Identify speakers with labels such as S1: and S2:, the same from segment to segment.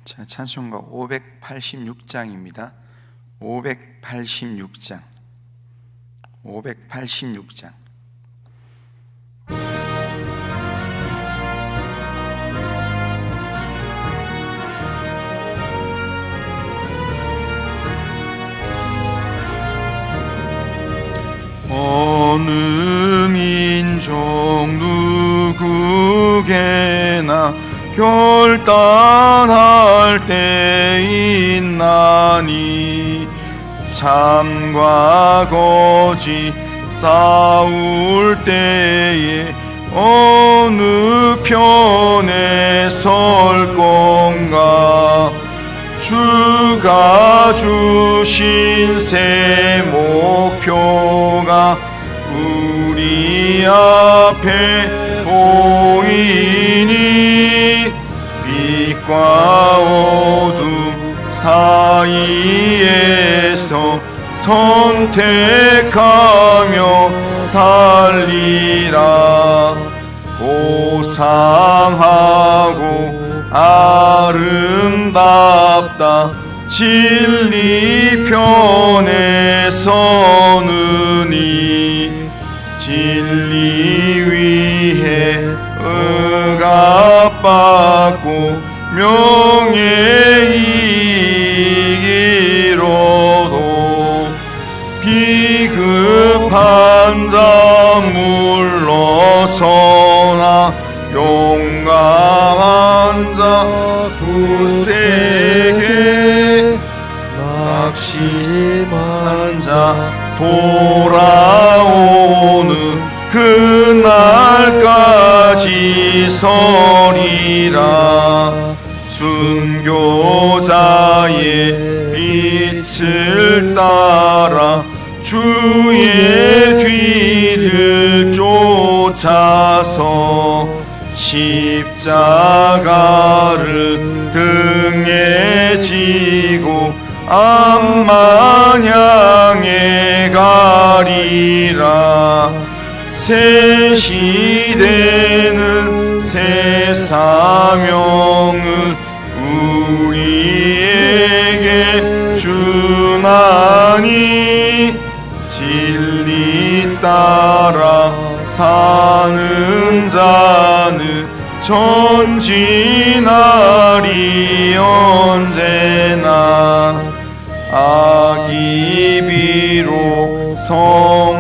S1: 자, 찬송가 586장입니다. 586장. 어느 민족 누구게나 결단할 때 있나니 참과 거짓 싸울 때에 어느 편에 설 건가. 주가 주신 새 목표가 우리 앞에 보이니 빛과 어둠 사이에서 선택하며 살리라. 고상하고 아름답다 진리 편에 서느니 진리 위해 억압받고 명예 이기로도 비급한 자 물러서나 용감한 자 굳세게 낙심한 자 돌아오는 그날까지 서리라. 순교자의 빛을 따라 주의 뒤를 쫓아서 십자가를 등에 지고 암만향에 가리라. 새 시대는 새 사명을 우리에게 주나니 진리 따라 사는 자는 전진하리 언제나. 악이 비록 성하여도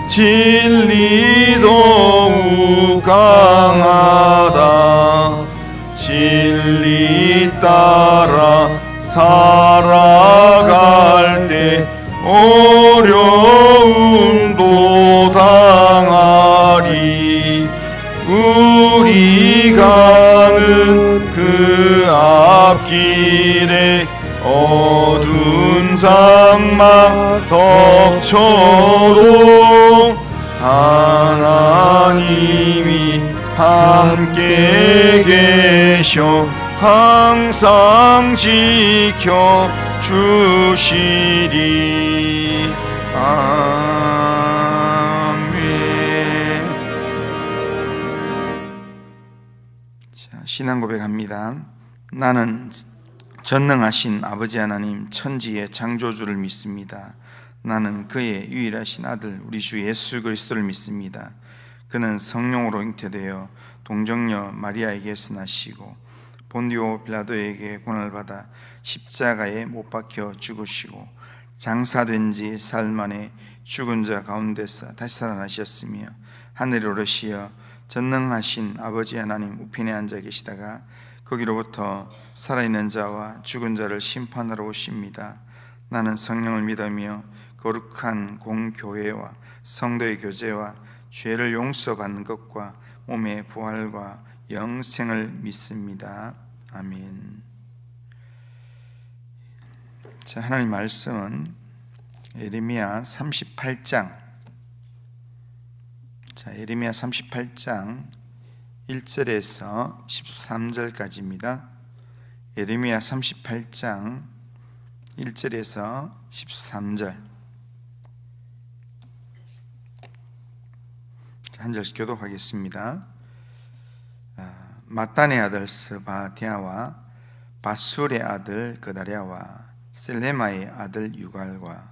S1: 진리 더욱 강하다. 진리 따라 살아갈 때 어려움도 당하리. 우리 가는 그 앞길에 어두운 장막 덮쳐도 하나님이 함께 계셔 항상 지켜 주시리. 아멘. 자, 신앙 고백합니다. 나는 전능하신 아버지 하나님 천지의 창조주를 믿습니다. 나는 그의 유일하신 아들 우리 주 예수 그리스도를 믿습니다. 그는 성령으로 잉태되어 동정녀 마리아에게서 나시고 본디오 빌라도에게 고난을 받아 십자가에 못 박혀 죽으시고 장사된 지 사흘 만에 죽은 자 가운데서 다시 살아나셨으며 하늘에 오르시어 전능하신 아버지 하나님 우편에 앉아 계시다가 거기로부터 살아있는 자와 죽은 자를 심판하러 오십니다. 나는 성령을 믿으며 거룩한 공교회와 성도의 교제와 죄를 용서받는 것과 몸의 부활과 영생을 믿습니다. 아멘. 자, 하나님 말씀은 예레미야 38장. 자, 예레미야 38장 1절에서 13절까지입니다. 예레미야 38장 1절에서 13절. 한 절씩 교독하겠습니다. 마탄의 아들 스바디아와 바술의 아들 그다랴와 셀레마의 아들 유갈과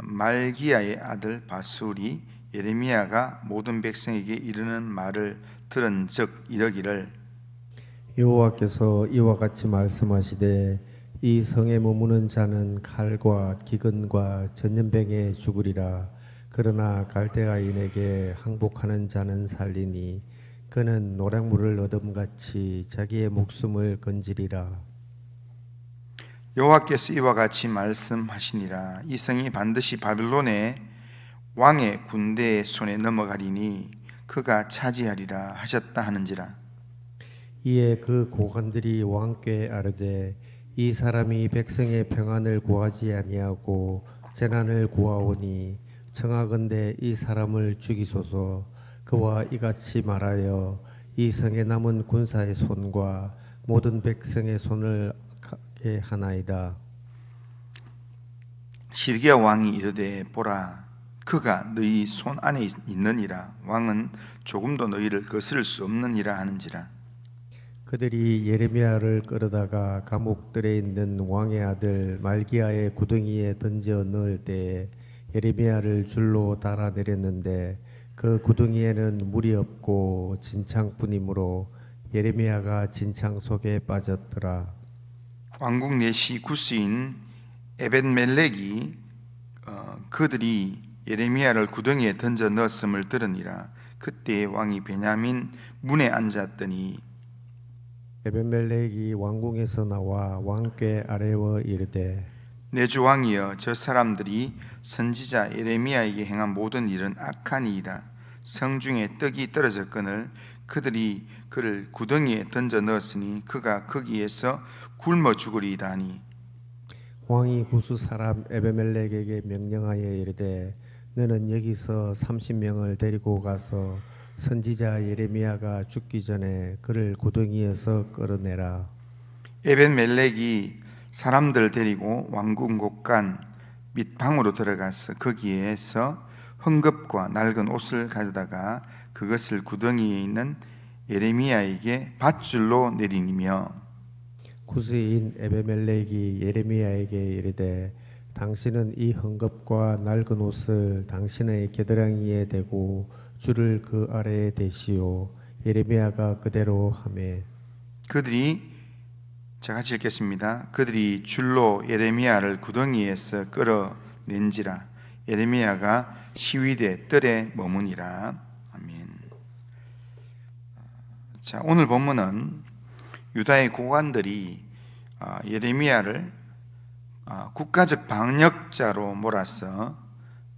S1: 말기야의 아들 바술이 예레미야가 모든 백성에게 이르는 말을 들은즉 이러기를
S2: 여호와께서 이와 같이 말씀하시되 이 성에 머무는 자는 칼과 기근과 전염병에 죽으리라. 그러나 갈대아인에게 항복하는 자는 살리니 그는 노량물을 얻음같이 자기의 목숨을 건지리라.
S1: 여호와께서 이와 같이 말씀하시니라. 이 성이 반드시 바벨론의 왕의 군대의 손에 넘어가리니 그가 차지하리라 하셨다 하는지라.
S2: 이에 그 고관들이 왕께 아뢰되 이 사람이 백성의 평안을 구하지 아니하고 재난을 구하오니 청하건대 이 사람을 죽이소서. 그와 이같이 말하여 이 성에 남은 군사의 손과 모든 백성의 손을 가게 하나이다.
S1: 시드기야 왕이 이르되 보라 그가 너희 손 안에 있느니라. 왕은 조금도 너희를 거스를 수 없느니라 하는지라.
S2: 그들이 예레미야를 끌어다가 감옥들에 있는 왕의 아들 말기야의 구덩이에 던져 넣을 때에 예레미야를 줄로 달아내렸는데 그 구덩이에는 물이 없고 진창뿐이므로 예레미야가 진창 속에 빠졌더라.
S1: 왕국 내시 구스인 에벳멜렉이 그들이 예레미야를 구덩이에 던져 넣었음을 들으니라. 그때 왕이 베냐민 문에 앉았더니
S2: 에벳멜렉이 왕궁에서 나와 왕께 아뢰어 이르되
S1: 내 주 왕이여 저 사람들이 선지자 예레미야에게 행한 모든 일은 악하니이다. 성중에 떡이 떨어졌거늘 그들이 그를 구덩이에 던져 넣었으니 그가 거기에서 굶어 죽으리이다 하니
S2: 왕이 구스 사람 에베멜렉에게 명령하여 이르되 너는 여기서 30명을 데리고 가서 선지자 예레미야가 죽기 전에 그를 구덩이에서 끌어내라.
S1: 에벳멜렉이 사람들 데리고 왕궁 곳간 및 방으로 들어가서 거기에서 헝겊과 낡은 옷을 가져다가 그것을 구덩이에 있는 예레미야에게 밧줄로 내리며
S2: 구스인 에베멜렉이 예레미야에게 이르되 당신은 이 헝겊과 낡은 옷을 당신의 겨드랑이에 대고 줄을 그 아래에 대시오. 예레미야가 그대로 하매
S1: 그들이 제가 같이 읽겠습니다. 그들이 줄로 예레미야를 구덩이에서 끌어낸지라. 예레미야가 시위대 뜰에 머무니라. 아멘. 자, 오늘 본문은 유다의 고관들이 예레미야를 국가적 방역자로 몰아서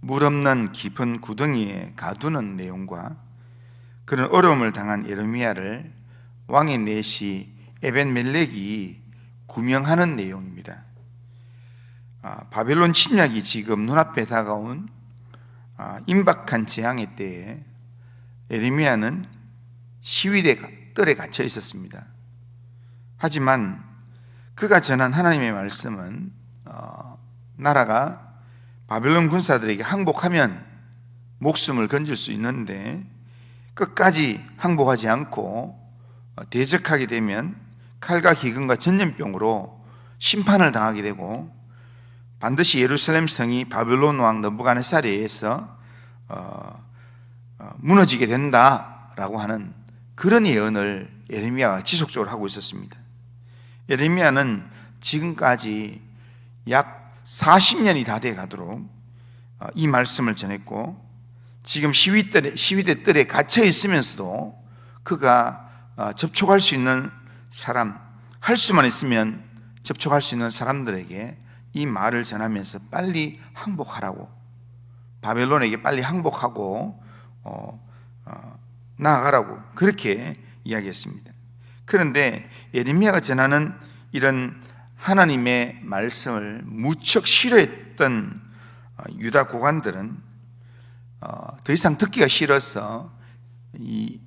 S1: 물 없는 깊은 구덩이에 가두는 내용과 그런 어려움을 당한 예레미야를 왕의 내시 에벳멜렉이 구명하는 내용입니다. 바벨론 침략이 지금 눈앞에 다가온 임박한 재앙의 때에 예레미야는 시위대 뜰에 갇혀 있었습니다. 하지만 그가 전한 하나님의 말씀은 나라가 바벨론 군사들에게 항복하면 목숨을 건질 수 있는데 끝까지 항복하지 않고 대적하게 되면 칼과 기근과 전염병으로 심판을 당하게 되고 반드시 예루살렘 성이 바벨론 왕 느부갓네살에 의해서 무너지게 된다라고 하는 그런 예언을 예레미야가 지속적으로 하고 있었습니다. 예레미야는 지금까지 약 40년이 다 돼 가도록 이 말씀을 전했고 지금 시위대 뜰에 갇혀 있으면서도 그가 접촉할 수 있는 사람, 할 수만 있으면 접촉할 수 있는 사람들에게 이 말을 전하면서 빨리 항복하라고, 바벨론에게 빨리 항복하고 나아가라고 그렇게 이야기했습니다. 그런데 예레미야가 전하는 이런 하나님의 말씀을 무척 싫어했던 유다 고관들은 더 이상 듣기가 싫어서 이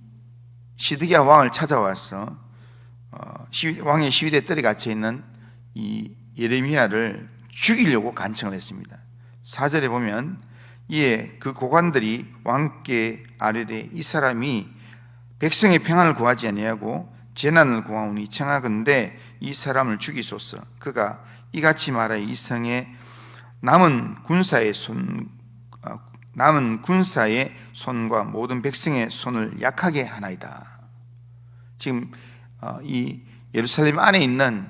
S1: 시드기야 왕을 찾아와서 왕의 시위대 뜰에 갇혀 있는 이 예레미야를 죽이려고 간청을 했습니다. 4절에 보면 이에 그 고관들이 왕께 아뢰되 이 사람이 백성의 평안을 구하지 아니하고 재난을 구하오니 청하건대 이 사람을 죽이소서. 그가 이같이 말하여 이 성에 남은 군사의 손과 모든 백성의 손을 약하게 하나이다. 지금 이 예루살렘 안에 있는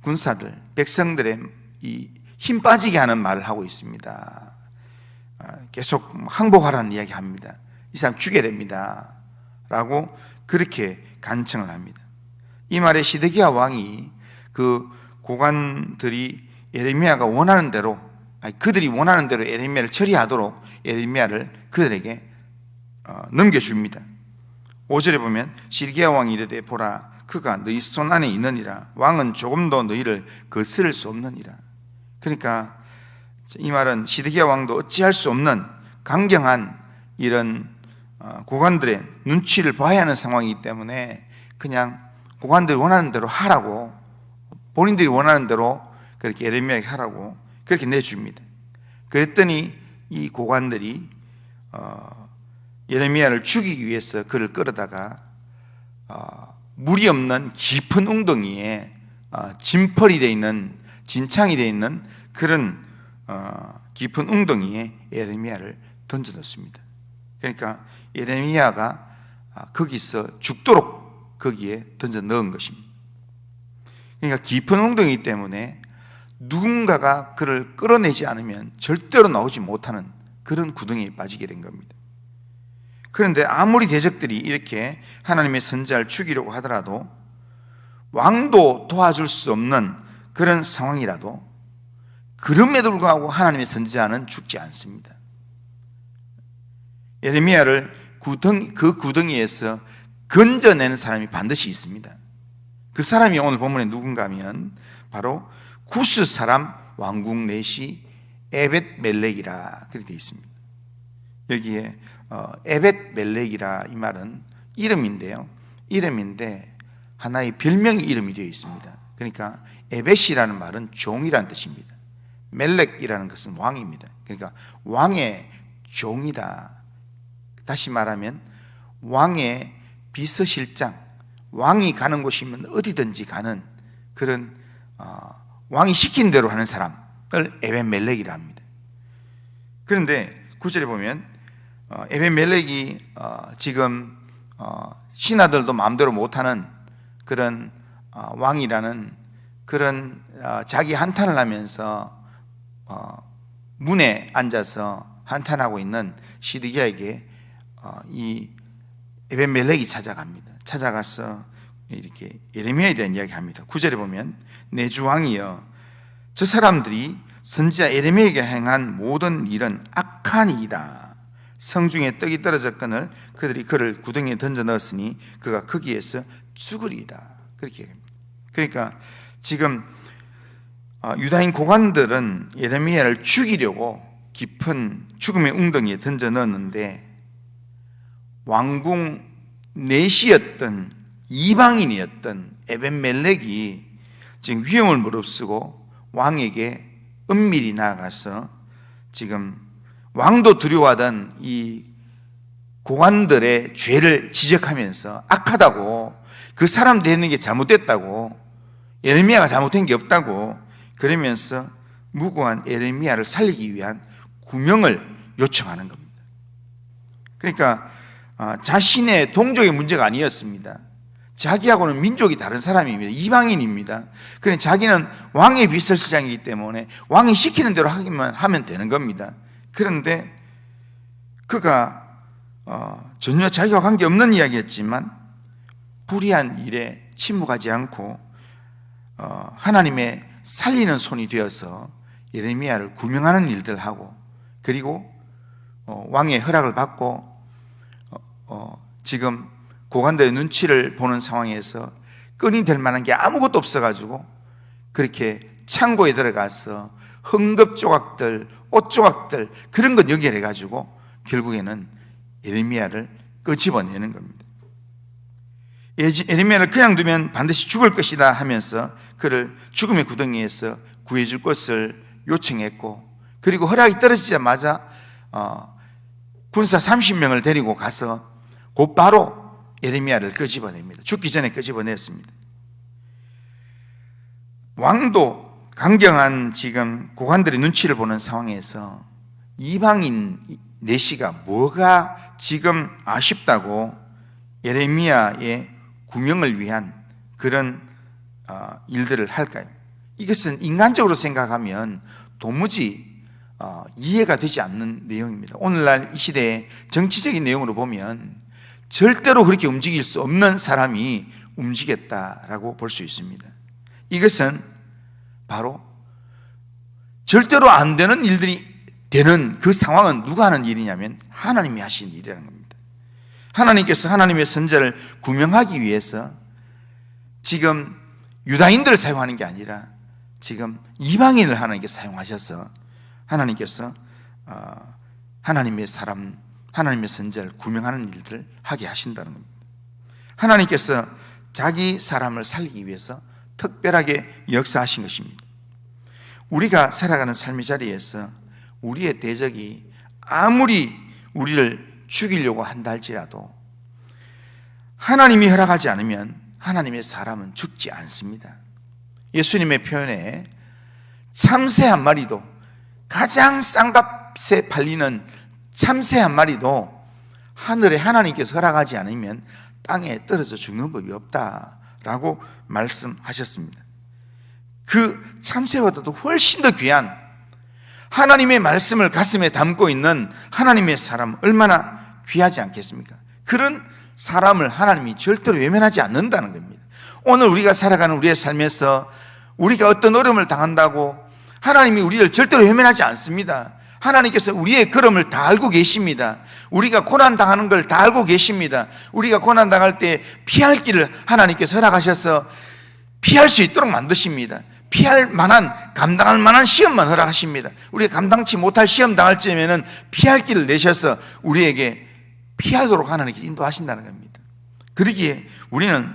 S1: 군사들, 백성들의 이 힘 빠지게 하는 말을 하고 있습니다. 계속 항복하라는 이야기 합니다. 이 사람 죽여야 됩니다 라고 그렇게 간청을 합니다. 이 말에 시드기야 왕이 그 고관들이 예레미야가 원하는 대로, 그들이 원하는 대로 예레미야를 처리하도록 예레미야를 그들에게 넘겨줍니다. 5절에 보면 시드기야 왕이 이르되 보라 그가 너희 손 안에 있느니라. 왕은 조금도 너희를 거스를 수 없느니라. 그러니까 이 말은 시드기야 왕도 어찌할 수 없는 강경한 이런 고관들의 눈치를 봐야 하는 상황이기 때문에 그냥 고관들이 원하는 대로 하라고, 본인들이 원하는 대로 그렇게 예레미야에게 하라고 그렇게 내줍니다. 그랬더니 이 고관들이 예레미야를 죽이기 위해서 그를 끌어다가 물이 없는 깊은 웅덩이에 진펄이 되어 있는, 진창이 되어 있는 그런 깊은 웅덩이에 예레미야를 던져넣습니다. 그러니까 예레미야가 거기서 죽도록 거기에 던져 넣은 것입니다. 그러니까 깊은 웅덩이기 때문에 누군가가 그를 끌어내지 않으면 절대로 나오지 못하는 그런 구덩이에 빠지게 된 겁니다. 그런데 아무리 대적들이 이렇게 하나님의 선지자를 죽이려고 하더라도 왕도 도와줄 수 없는 그런 상황이라도 그럼에도 불구하고 하나님의 선지자는 죽지 않습니다. 예레미야를 그 구덩이에서 건져내는 사람이 반드시 있습니다. 그 사람이 오늘 본문에 누군가 하면 바로 구스 사람 왕궁 내시 에벳 멜렉이라 그렇게 되어 있습니다. 여기에 에벳 멜렉이라 이 말은 이름인데요, 이름인데 하나의 별명의 이름이 되어 있습니다. 그러니까 에벳이라는 말은 종이라는 뜻입니다. 멜렉이라는 것은 왕입니다. 그러니까 왕의 종이다. 다시 말하면 왕의 비서실장, 왕이 가는 곳이면 어디든지 가는 그런 왕이 시킨 대로 하는 사람을 에벳멜렉이라 합니다. 그런데 9절에 보면 에벳멜렉이 지금 신하들도 마음대로 못하는 그런 왕이라는 그런 자기 한탄을 하면서 문에 앉아서 한탄하고 있는 시드기야에게 이 에벳멜렉이 찾아갑니다. 찾아가서 이렇게 예레미야에 대한 이야기합니다. 9절에 보면 내 주 왕이여, 저 사람들이 선지자 예레미야에게 행한 모든 일은 악한 이이다. 성중에 떡이 떨어졌거늘 그들이 그를 구덩이에 던져 넣었으니 그가 거기에서 죽으리이다. 그렇게 얘기합니다. 그러니까 지금 유다인 고관들은 예레미야를 죽이려고 깊은 죽음의 웅덩이에 던져 넣었는데 왕궁 내시였던 이방인이었던 에벳멜렉이 지금 위험을 무릅쓰고 왕에게 은밀히 나아가서 지금 왕도 두려워하던 이 고관들의 죄를 지적하면서 악하다고, 그 사람들이 했는 게 잘못됐다고, 예레미야가 잘못한 게 없다고 그러면서 무고한 예레미야를 살리기 위한 구명을 요청하는 겁니다. 그러니까 자신의 동족의 문제가 아니었습니다. 자기하고는 민족이 다른 사람입니다. 이방인입니다. 그러니 자기는 왕의 비서실장이기 때문에 왕이 시키는 대로 하기만 하면 되는 겁니다. 그런데 그가 전혀 자기와 관계없는 이야기였지만 불의한 일에 침묵하지 않고 하나님의 살리는 손이 되어서 예레미야를 구명하는 일들을 하고, 그리고 왕의 허락을 받고 지금 고관들의 눈치를 보는 상황에서 끈이 될 만한 게 아무것도 없어가지고 그렇게 창고에 들어가서 헝겊 조각들, 옷 조각들 그런 것 연결해가지고 결국에는 예레미야를 끄집어내는 겁니다. 예레미야를 그냥 두면 반드시 죽을 것이다 하면서 그를 죽음의 구덩이에서 구해줄 것을 요청했고, 그리고 허락이 떨어지자마자 군사 30명을 데리고 가서 곧바로 예레미야를 끄집어냅니다. 죽기 전에 끄집어냈습니다. 왕도 강경한 지금 고관들의 눈치를 보는 상황에서 이방인 내시가 뭐가 지금 아쉽다고 예레미야의 구명을 위한 그런 일들을 할까요? 이것은 인간적으로 생각하면 도무지 이해가 되지 않는 내용입니다. 오늘날 이 시대의 정치적인 내용으로 보면 절대로 그렇게 움직일 수 없는 사람이 움직였다라고 볼 수 있습니다. 이것은 바로 절대로 안 되는 일들이 되는 그 상황은 누가 하는 일이냐면 하나님이 하신 일이라는 겁니다. 하나님께서 하나님의 선자를 구명하기 위해서 지금 유다인들을 사용하는 게 아니라 지금 이방인을 하나님께 사용하셔서 하나님께서 하나님의 사람, 하나님의 선자를 구명하는 일들을 하게 하신다는 겁니다. 하나님께서 자기 사람을 살리기 위해서 특별하게 역사하신 것입니다. 우리가 살아가는 삶의 자리에서 우리의 대적이 아무리 우리를 죽이려고 한다 할지라도 하나님이 허락하지 않으면 하나님의 사람은 죽지 않습니다. 예수님의 표현에 참새 한 마리도, 가장 싼 값에 팔리는 참새 한 마리도 하늘에 하나님께서 허락하지 않으면 땅에 떨어져 죽는 법이 없다라고 말씀하셨습니다. 그 참새보다도 훨씬 더 귀한 하나님의 말씀을 가슴에 담고 있는 하나님의 사람, 얼마나 귀하지 않겠습니까? 그런 사람을 하나님이 절대로 외면하지 않는다는 겁니다. 오늘 우리가 살아가는 우리의 삶에서 우리가 어떤 어려움을 당한다고 하나님이 우리를 절대로 외면하지 않습니다. 하나님께서 우리의 걸음을 다 알고 계십니다. 우리가 고난당하는 걸 다 알고 계십니다. 우리가 고난당할 때 피할 길을 하나님께서 허락하셔서 피할 수 있도록 만드십니다. 피할 만한, 감당할 만한 시험만 허락하십니다. 우리가 감당치 못할 시험 당할 즈음에는 피할 길을 내셔서 우리에게 피하도록 하나님께 인도하신다는 겁니다. 그러기에 우리는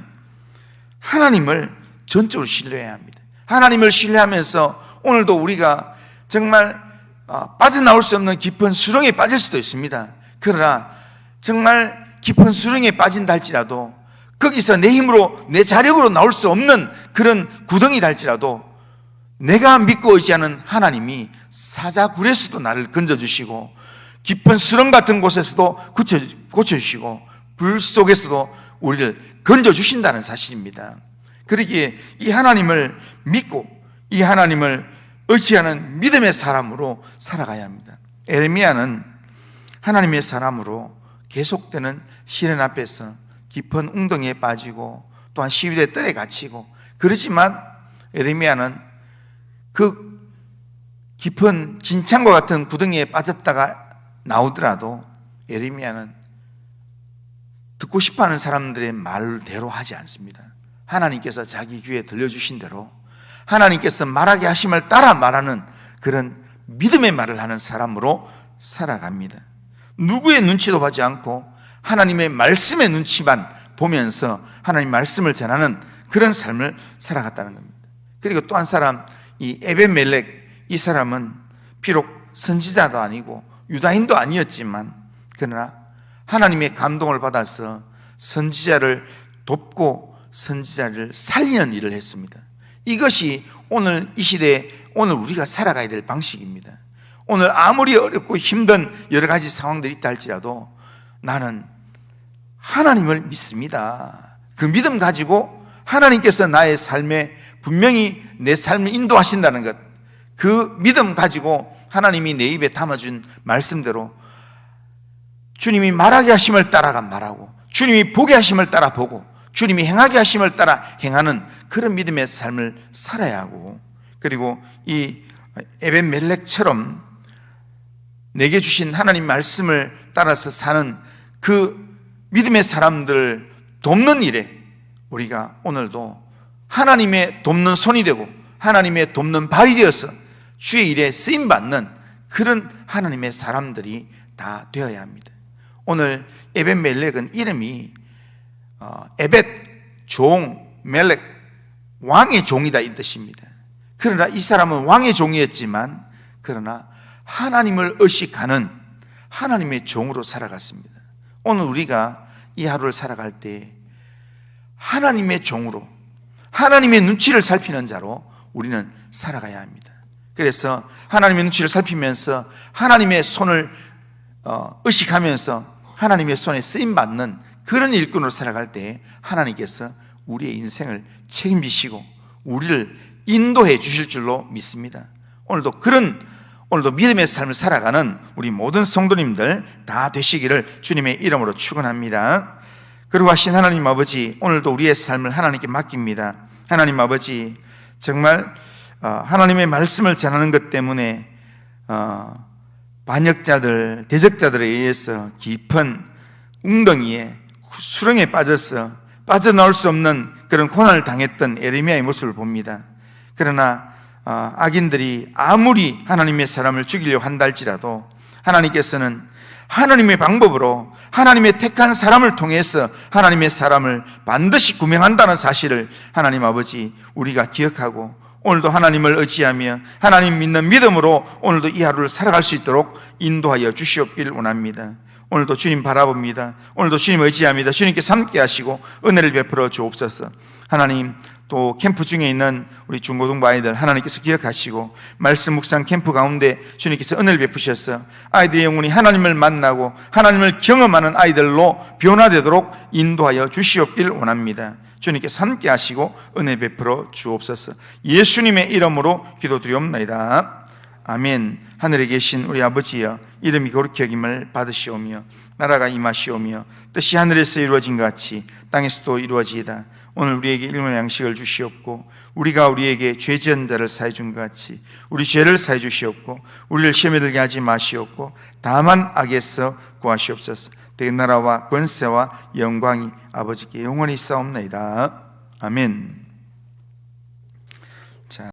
S1: 하나님을 전적으로 신뢰해야 합니다. 하나님을 신뢰하면서 오늘도 우리가 정말 빠져나올 수 없는 깊은 수렁에 빠질 수도 있습니다. 그러나 정말 깊은 수렁에 빠진다 할지라도 거기서 내 힘으로 내 자력으로 나올 수 없는 그런 구덩이다 할지라도 내가 믿고 의지하는 하나님이 사자굴에서도 나를 건져주시고 깊은 수렁 같은 곳에서도 고쳐주시고 불 속에서도 우리를 건져주신다는 사실입니다. 그러기에 이 하나님을 믿고 이 하나님을 의지하는 믿음의 사람으로 살아가야 합니다. 에레미야는 하나님의 사람으로 계속되는 시련 앞에서 깊은 웅덩이에 빠지고 또한 시위대 뜰에 갇히고, 그렇지만 에레미야는 그 깊은 진창과 같은 구덩이에 빠졌다가 나오더라도 에레미야는 듣고 싶어하는 사람들의 말대로 하지 않습니다. 하나님께서 자기 귀에 들려주신 대로 하나님께서 말하게 하심을 따라 말하는 그런 믿음의 말을 하는 사람으로 살아갑니다. 누구의 눈치도 보지 않고 하나님의 말씀의 눈치만 보면서 하나님 말씀을 전하는 그런 삶을 살아갔다는 겁니다. 그리고 또 한 사람, 이 에벤멜렉, 이 사람은 비록 선지자도 아니고 유다인도 아니었지만 그러나 하나님의 감동을 받아서 선지자를 돕고 선지자를 살리는 일을 했습니다. 이것이 오늘 이 시대에 오늘 우리가 살아가야 될 방식입니다. 오늘 아무리 어렵고 힘든 여러 가지 상황들이 있다 할지라도 나는 하나님을 믿습니다. 그 믿음 가지고 하나님께서 나의 삶에 분명히 내 삶을 인도하신다는 것, 그 믿음 가지고 하나님이 내 입에 담아준 말씀대로 주님이 말하게 하심을 따라가 말하고 주님이 보게 하심을 따라 보고 주님이 행하게 하심을 따라 행하는 그런 믿음의 삶을 살아야 하고, 그리고 이 에벤멜렉처럼 내게 주신 하나님 말씀을 따라서 사는 그 믿음의 사람들을 돕는 일에 우리가 오늘도 하나님의 돕는 손이 되고 하나님의 돕는 발이 되어서 주의 일에 쓰임받는 그런 하나님의 사람들이 다 되어야 합니다. 오늘 에벤멜렉은 이름이 에벳, 종, 멜렉, 왕의 종이다 이 뜻입니다. 그러나 이 사람은 왕의 종이었지만 그러나 하나님을 의식하는 하나님의 종으로 살아갔습니다. 오늘 우리가 이 하루를 살아갈 때 하나님의 종으로, 하나님의 눈치를 살피는 자로 우리는 살아가야 합니다. 그래서 하나님의 눈치를 살피면서 하나님의 손을 의식하면서 하나님의 손에 쓰임받는 그런 일꾼으로 살아갈 때 하나님께서 우리의 인생을 책임지시고 우리를 인도해 주실 줄로 믿습니다. 오늘도 믿음의 삶을 살아가는 우리 모든 성도님들 다 되시기를 주님의 이름으로 축원합니다. 거룩하신 하나님 아버지, 오늘도 우리의 삶을 하나님께 맡깁니다. 하나님 아버지, 정말 하나님의 말씀을 전하는 것 때문에 반역자들, 대적자들에 의해서 깊은 웅덩이에, 수렁에 빠져서 빠져나올 수 없는 그런 고난을 당했던 예레미야의 모습을 봅니다. 그러나 악인들이 아무리 하나님의 사람을 죽이려고 한다 할지라도 하나님께서는 하나님의 방법으로 하나님의 택한 사람을 통해서 하나님의 사람을 반드시 구명한다는 사실을 하나님 아버지 우리가 기억하고 오늘도 하나님을 의지하며 하나님 믿는 믿음으로 오늘도 이 하루를 살아갈 수 있도록 인도하여 주시옵기를 원합니다. 오늘도 주님 바라봅니다. 오늘도 주님 의지합니다. 주님께서 함께 하시고 은혜를 베풀어 주옵소서. 하나님, 또 캠프 중에 있는 우리 중고등부 아이들 하나님께서 기억하시고 말씀 묵상 캠프 가운데 주님께서 은혜를 베푸셔서 아이들의 영혼이 하나님을 만나고 하나님을 경험하는 아이들로 변화되도록 인도하여 주시옵기를 원합니다. 주님께서 함께 하시고 은혜 베풀어 주옵소서. 예수님의 이름으로 기도드리옵나이다. 아멘. 하늘에 계신 우리 아버지여, 이름이 거룩히 여김을 받으시오며 나라가 임하시오며 뜻이 하늘에서 이루어진 것 같이 땅에서도 이루어지이다. 오늘 우리에게 일용할 양식을 주시옵고 우리가 우리에게 죄 지은 자를 사해 준 것 같이 우리 죄를 사해 주시옵고 우리를 시험에 들게 하지 마시옵고 다만 악에서 구하시옵소서. 대나라와 권세와 영광이 아버지께 영원히 있사옵나이다. 아멘.